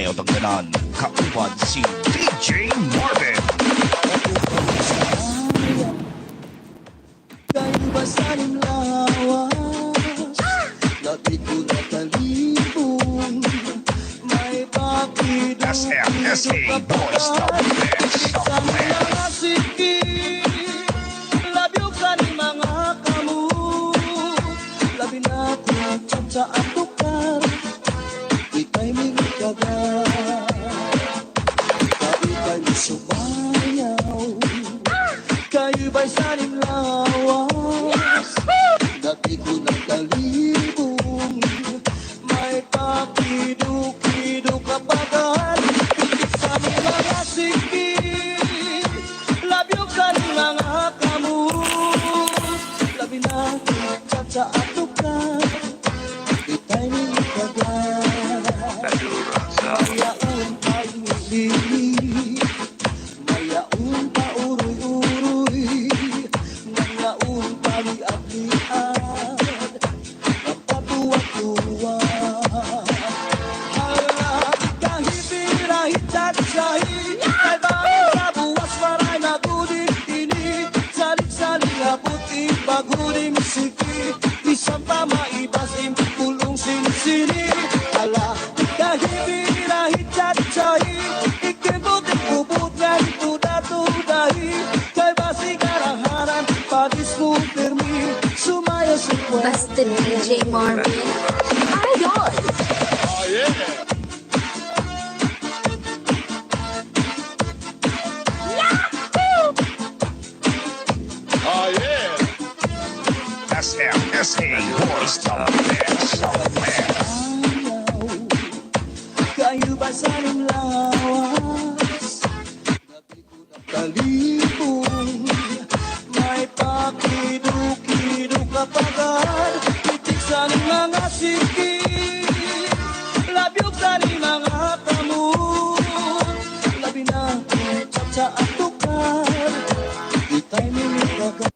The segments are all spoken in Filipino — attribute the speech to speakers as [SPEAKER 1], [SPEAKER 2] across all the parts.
[SPEAKER 1] Ayaw tangganan, kaubad si DJ Marvin.
[SPEAKER 2] Kayo ba sa lawas? Lagi ko natalibong may bakit
[SPEAKER 1] SMSA Boys the best of
[SPEAKER 2] sa
[SPEAKER 1] the best.
[SPEAKER 2] mga sikip. Labyo ka ni mga kamu. Labi na kung sa atukar. Ika'y mingkagal. Ika'y sumayaw. Kayo ba'y sanim lawas? Dati ko nagkalibong may pakido-kido kapagal. Sa mga sikip labyo ka ni mga kamu. Labi na kung sa atukar. Ika'y mingkagal. Mayaon ay hindi, mayaon pa uroy-uroy, mayaon pa liat-liat, napatuwa-tuwa. Hala, kahit sahi, kay bangin sa buwas maray na gudit ini, salit-salit na puti, baguring siki, isang pa maibasim, pulong sinisini. Hala, kahit sahi, ikibutin kubut na ituda-tudahi, kay basi karaharan, padis mo permi, sumaya sa kwento.
[SPEAKER 3] Basta DJ Marvin. Idol!
[SPEAKER 1] SMSA Boys the best of the best.
[SPEAKER 2] Kayo ba sa lawas? Gabi ko nakalibong may pakido-kido kapagal. Itik sa mga sikip labyo ka ni mga kamu. Labi na kung sa atukar. Ita'y mimikagal.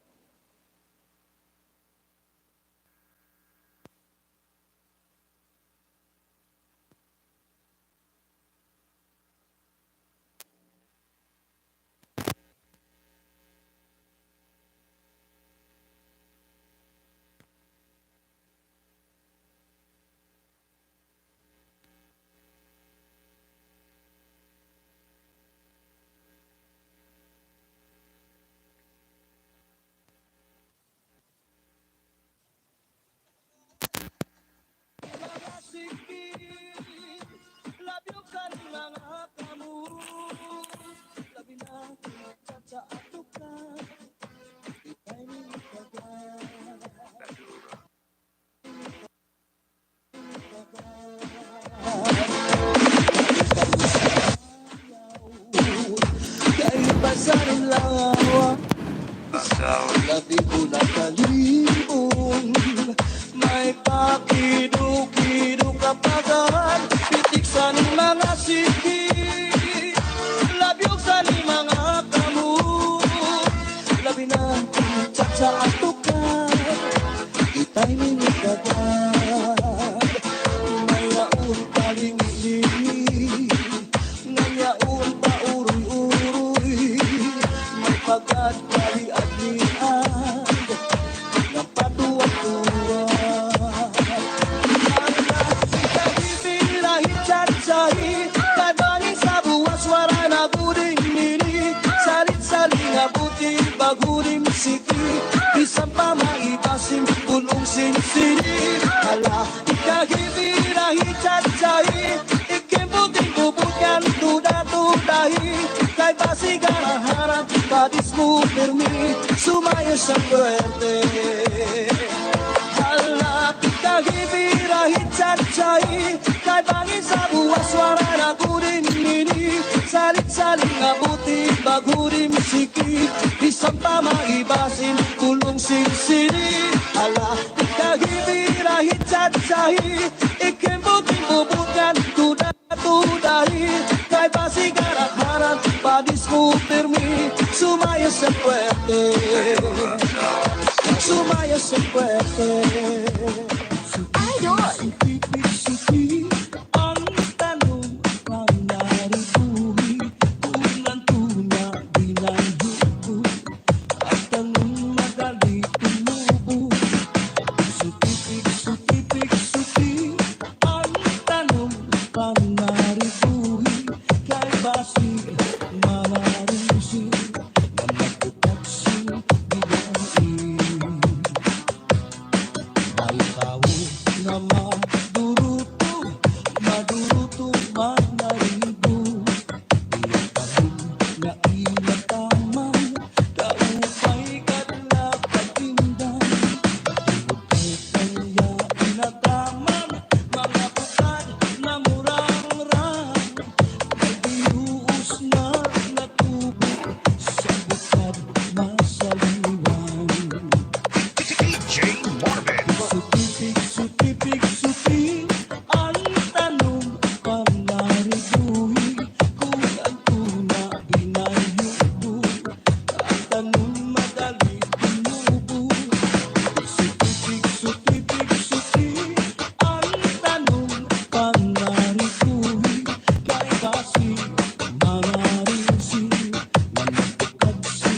[SPEAKER 2] Labyo ka ni mga kamu. Labi na kung sa atukar. Ika'y mingkagal. Kayo ba sa lawas? Labi ko nakalibong may pakido-kido kapagal. Pitik sa mga sikip labyo sa mga kamu. Labi na kung sa atukar. Ita'y mingkagal. Mayaon pa lingi-lingi, ngayaon pa uroy-uroy, may pagkat kali-adlian, ng patuwa-tuwa. Kahit sahi, kay bangin sa buwas wara na guding mini, salit-salit nga buti, baguring siki, isang pa maibasim, pulong sinisini. Hala, kahit sahi, ikibuting kubutyan, tuda-tudahi, kay basi karaharan, padis mo permi, sumaya sa puwerte. Hala, kahit sahi, kay bangin sa buwas wara na guding mini, salit-salit nga buti, baguring siki, isang pa maibasin, kulong sinsini. Hala, kahit sahi, ikibuting kubutyan, tuda-tudahi, kay basi karaharan, padis mo permi, sumaya sa puwerte. Sumaya sa puwerte.
[SPEAKER 3] Idol!
[SPEAKER 2] Ang tanong, nga inataman kaupay kadla katindan Bukay kaya inataman mga bukad na murang-rang Nagbinuos na natubo sa bukad masaliwan
[SPEAKER 1] DJ Marvin.
[SPEAKER 2] Sutipik-sutipik-suti ang tanong pangariguhi kung ang tuna binayubo ang tanong madali tumubo Sutipik-sutipik-suti ang tanong pangariguhi kay basi mangarinsi na nagkakadsi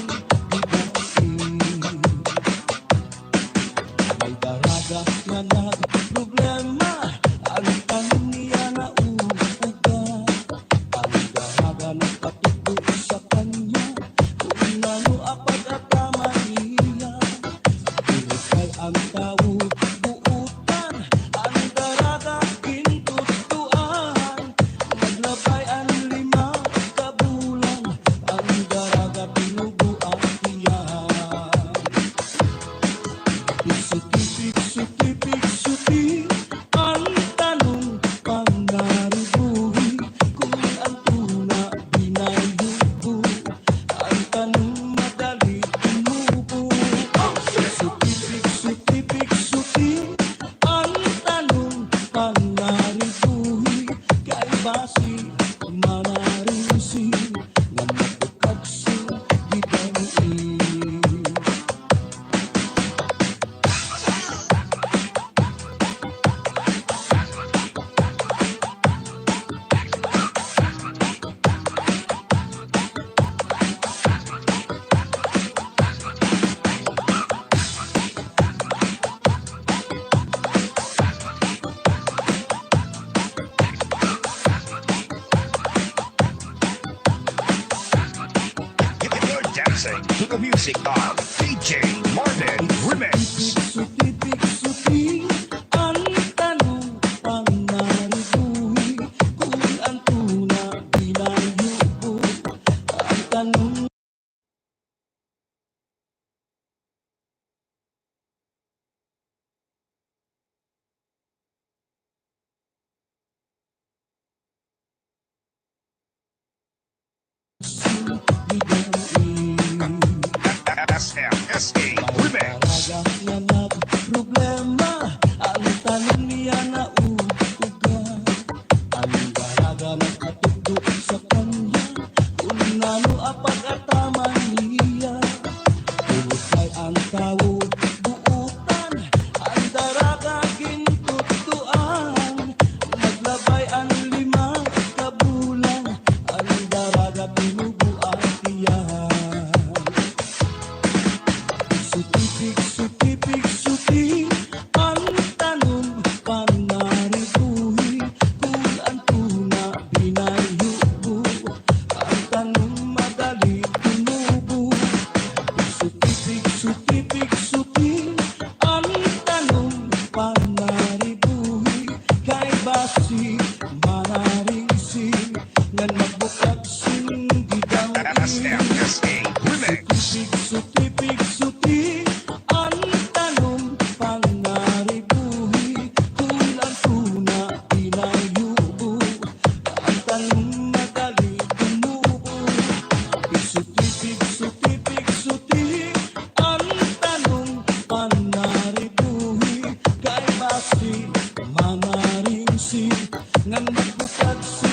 [SPEAKER 2] ibasi May daraga na nagproblema Ang tanong niya na uuga Ang daraga na patuto sa kanya Kung ano apag-ataman niya Pinukay ang tao buutan Ang daraga kintutuan Naglabay ang 5 kabulan Ang daraga pinubuan niya Sutipik-sutipik-suti ang tanong pangariguhi kung ang tuna binayubo ang tanong madali tumubo Sutipik-sutipik-suti ang tanong pangariguhi kay basi manarinsi nga nagkakadsi gibangi
[SPEAKER 1] You're dancing to the music of DJ Marvin Remix.
[SPEAKER 2] Sutipik-suti ang tanong pangariguhi kung ang tuna binayubo ang tanong
[SPEAKER 1] SMSA Remix.
[SPEAKER 2] Daraga na nagproblema ang tanong niya na uuga ang daraga na katuto sa kanya kung ano apag-ataman niya Pinukay ang tao buutan ang daraga kintutuan Naglabay ang 5 kabulan ang daraga pinubuan tiyan Sutipik-sutipik-suti ang tanong pangariguhi kung ang tuna binayubo ang tanong madali tumubo Sutipik-sutipik-suti ang tanong pangariguhi kay basi manarinsi nga nagbukag sindigang
[SPEAKER 1] SMSA Remix.
[SPEAKER 2] Sutipik-sutipik-suti ang tanong pangariguhi kung ang tuna binayubo ang tanong madali tumubo Sutipik-sutipik-suti ang tanong pangariguhi kay basi manarinsi nga nagbukag si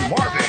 [SPEAKER 1] Marvin.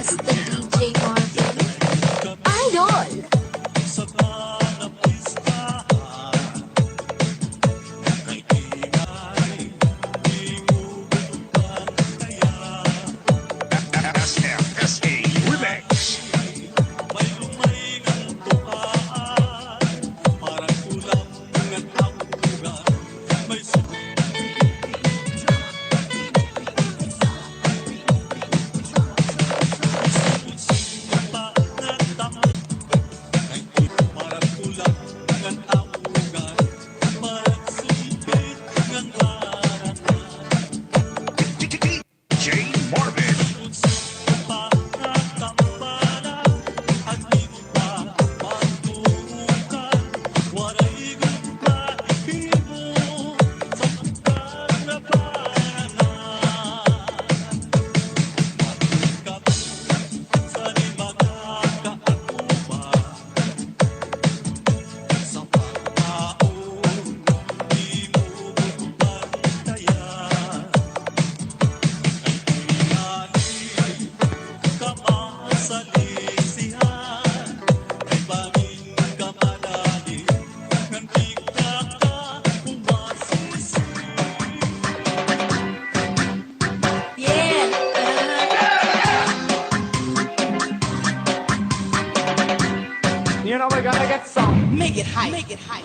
[SPEAKER 3] Basta DJ Marvin. Idol!
[SPEAKER 2] sa tanang listahan. Kay ingay, igugutan kaya.
[SPEAKER 1] SFSA Remix.
[SPEAKER 2] May lumayngang tuhaan, parang kulang ng hanggan. May parang kulang ng hanggan, parang sumipit ng harapan.
[SPEAKER 1] DJ Marvin.
[SPEAKER 3] Yeah!
[SPEAKER 4] You know we're gonna get some. Make it high. Make it high.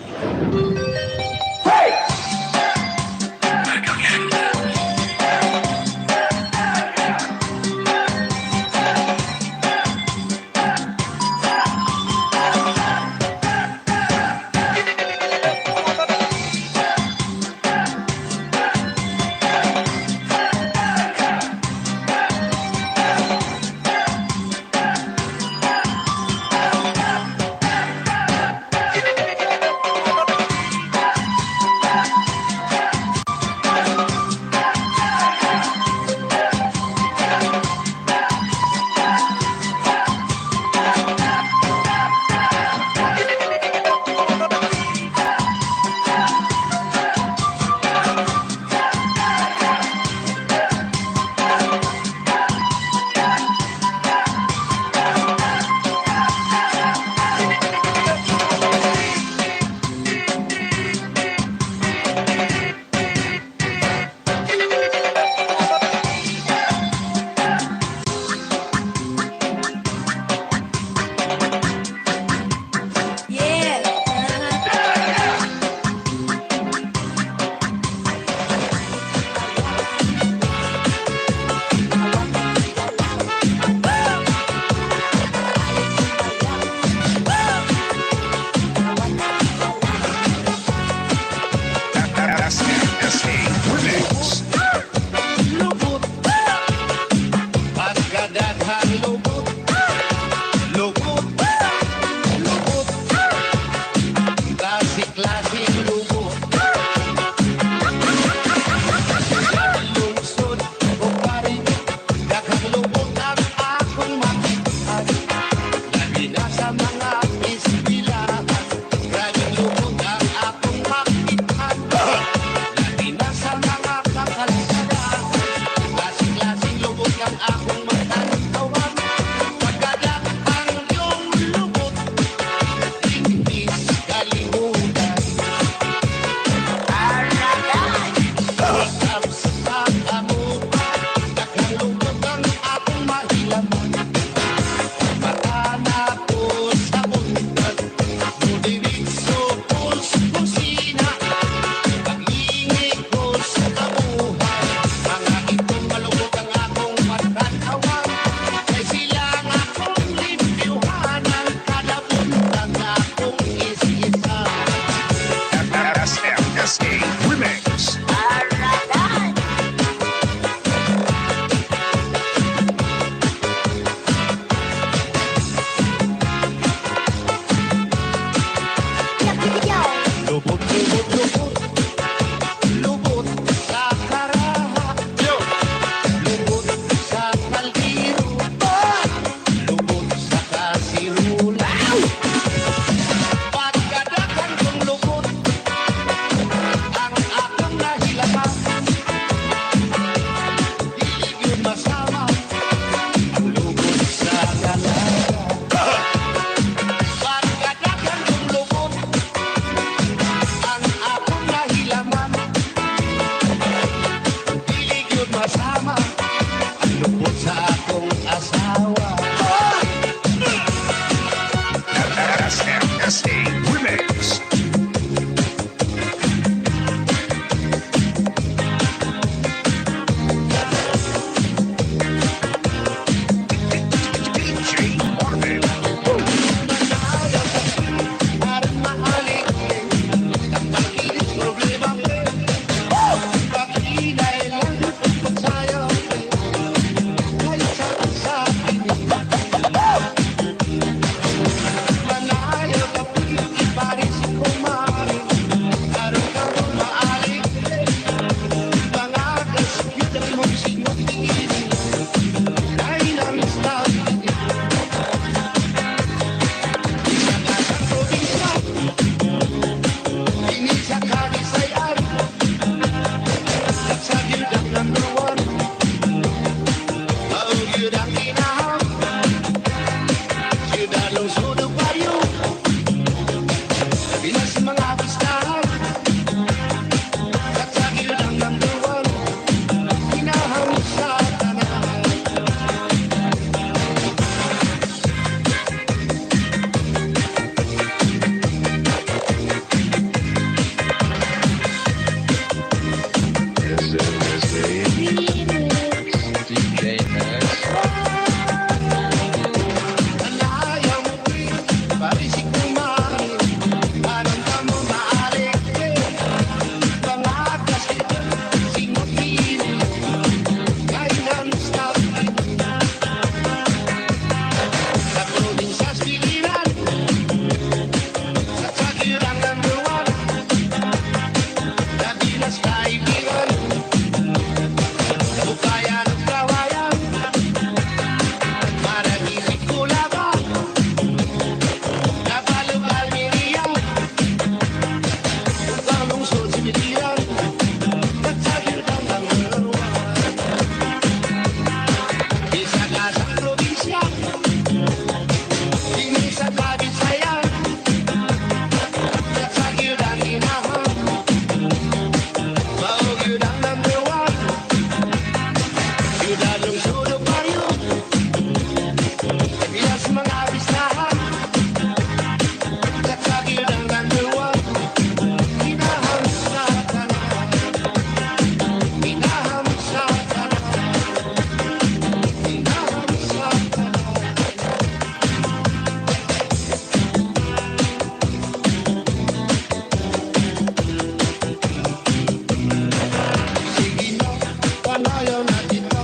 [SPEAKER 5] Manayaw na dito,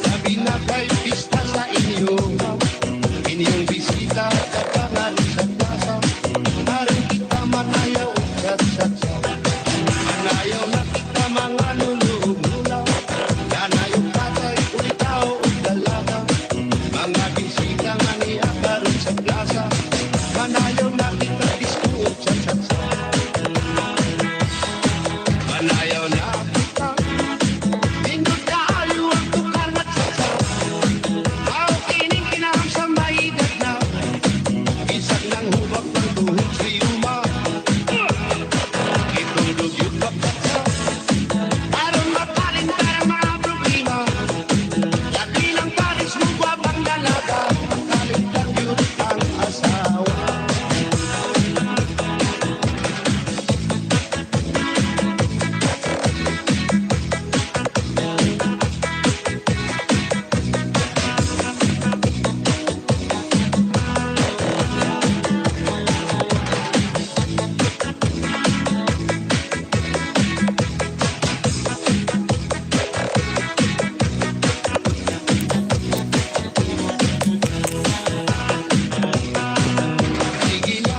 [SPEAKER 5] labi na kay pista sa inyo. Inyong bisita, kapangan sa plaza, narin kita manayaw, sa. Manayaw na kita mga nulog-nulaw, yanayong tatay, ulitaw, dalaga. Mga bisita nga niya karon sa plaza, manayaw na kita disco, sa. Manayaw na kita, pindot kaayo ang tukar na sa. Aw kining kinahang sa maidad na, isang nang hubak ng tuhod sa yuma. Itulog yung kapatsa, aron mapaling para mga problema. Lagi ng paris mo gwapang dalaga, kaligtan yun ang asawa. Sige na,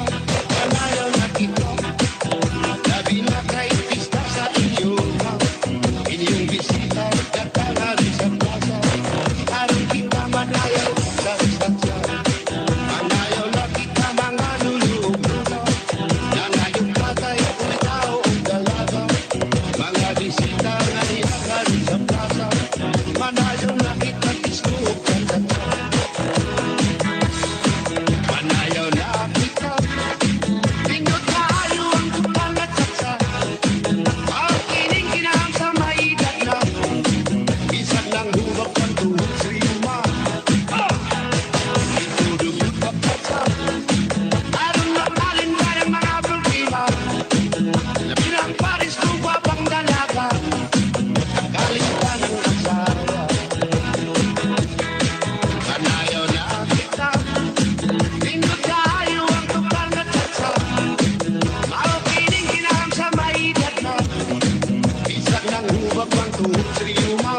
[SPEAKER 5] manayaw na kita, labi na kay pista sa inyo. Inyong bisita, katangan sa plaza, aron kita manayaw sa istansya. Manayaw na kita mga lulog-lulaw, yanayong tatay, ulitaw, dalaga. Mga bisita nga niyakan sa plaza, manayaw na kita disco, sa. Manayaw na kita, pindot kaayo ang tukang at saksa. Ang kining kinahang sa maidad na, isang lang hubak ng tuhod sa yuma. Itulog yung kapatsa, aron makalin ka ng mga problema. Labi ng paris mo gwapang dalaga, kaligtan ng asawa. Manayaw na kita, pindot kaayo ang tukang at saksa. Ang kining kinahang sa maidad na, isang lang hubak ng tuhod sa yuma.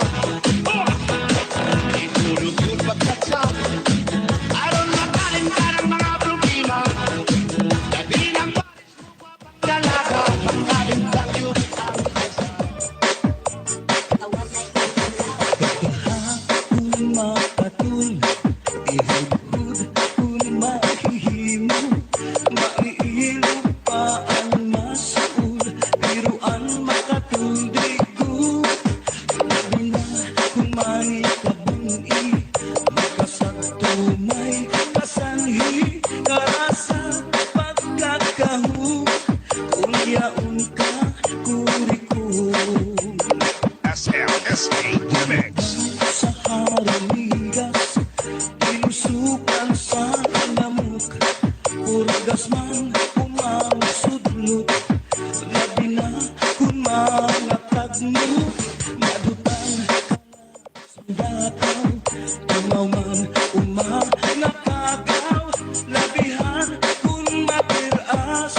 [SPEAKER 5] Itulog yung pagkatsa, aron makalin ka ng mga problema. Labi ng paris mo gwapang dalaga, kaligtan yun ang asawa.
[SPEAKER 2] Kung makatul, ihudhud kung mahihimo, maiilo pa ang masul, biruan makatuldigo. Labi na kung manikabuni, makasagtumay kasanhi, karasa pagkakahu, ulyaon ka kurikul.
[SPEAKER 1] SLSA Remix.
[SPEAKER 2] Sa haramigas, inusukan sa lamok, purgas man umangsudlot. Labi na kung mga tagmot, madutang sundataw, tumaw man umangakagaw. Labihan kung matiras,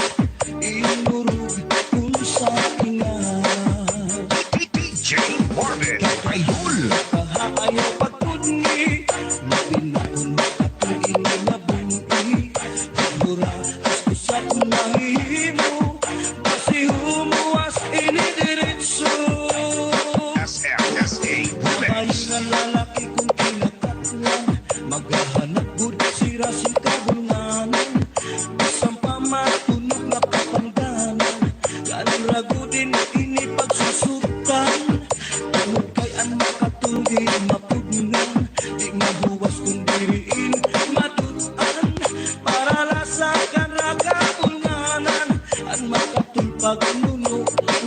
[SPEAKER 2] inurog kung sa ingat.
[SPEAKER 1] DJ Marvin Idol.
[SPEAKER 2] Ayaw pagpungi, mapinakon makatuin na bungi. Pagmura, gusto sa kumahihimo, basi humuwas inidiretso.
[SPEAKER 1] SLSA
[SPEAKER 2] Tayo
[SPEAKER 1] Remix.
[SPEAKER 2] nga lalaki kung kinakatlan, maghahanap gud sira si kabulnganan. Isang pamatunog na kapangganan, ganang rago din ini pagsusutan. Tungod kay ang makatulgi mapugnan, di mahuwas kung diriin matutan. Para lasakan raga ulnganan, ang makatulpag nunuan.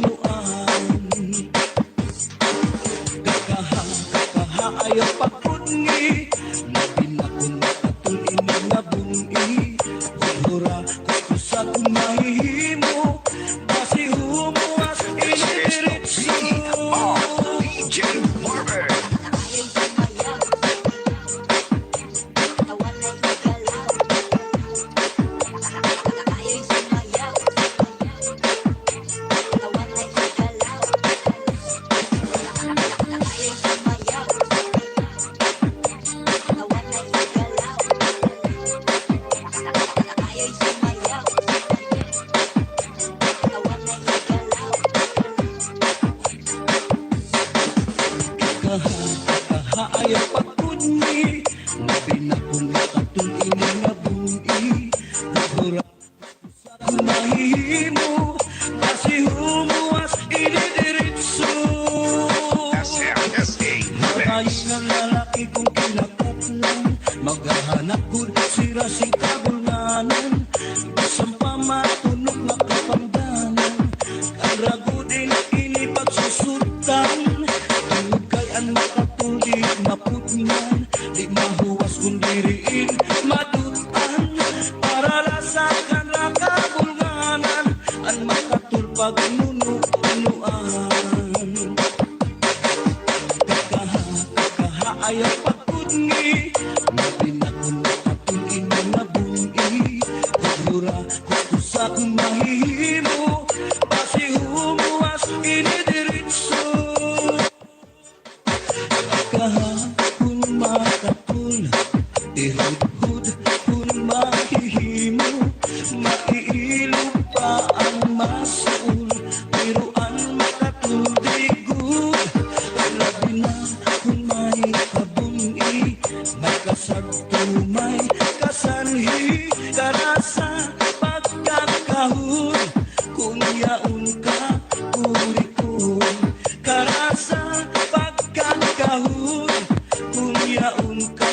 [SPEAKER 2] Kakaha ayaw pagpungi, labi na kung makatulin na bungi. Sigura gusto sa kumahihimo, basi humuwas inidiretso.
[SPEAKER 1] DJ Marvin.
[SPEAKER 2] ayaw pagkunyi Labi na kung makatun ini nga bungi Nagura sa kumahihimo Kasi humuwas inidiritso
[SPEAKER 1] SMSA
[SPEAKER 2] Magayos
[SPEAKER 1] Remix.
[SPEAKER 2] ng lalaki kung kinakat lang Maghahanap ko sira sing kabulganan Isang pamatunog na kapangganan Karago din ini pagsusultan Tungod kay ang makatuli maputngan Di mahuwas kung diriin madutan Para lasakan na kabulganan Ang makatulpag nunuan Kakaha ayaw pagkudngi Labi na kung makatulin na nabungi Kagura kukusa kung mahihimo Basi humuwas inidiritso Kakaha kung makatul Ihudhud kung mahihimo Maiilog pa ang masul Pero ang makatuldigod Labi na kung may kabungi May kasagtumay kasanhi Karasa pagkakahon Kung yaon ka urikon Karasa pagkakahon Kung yaon ka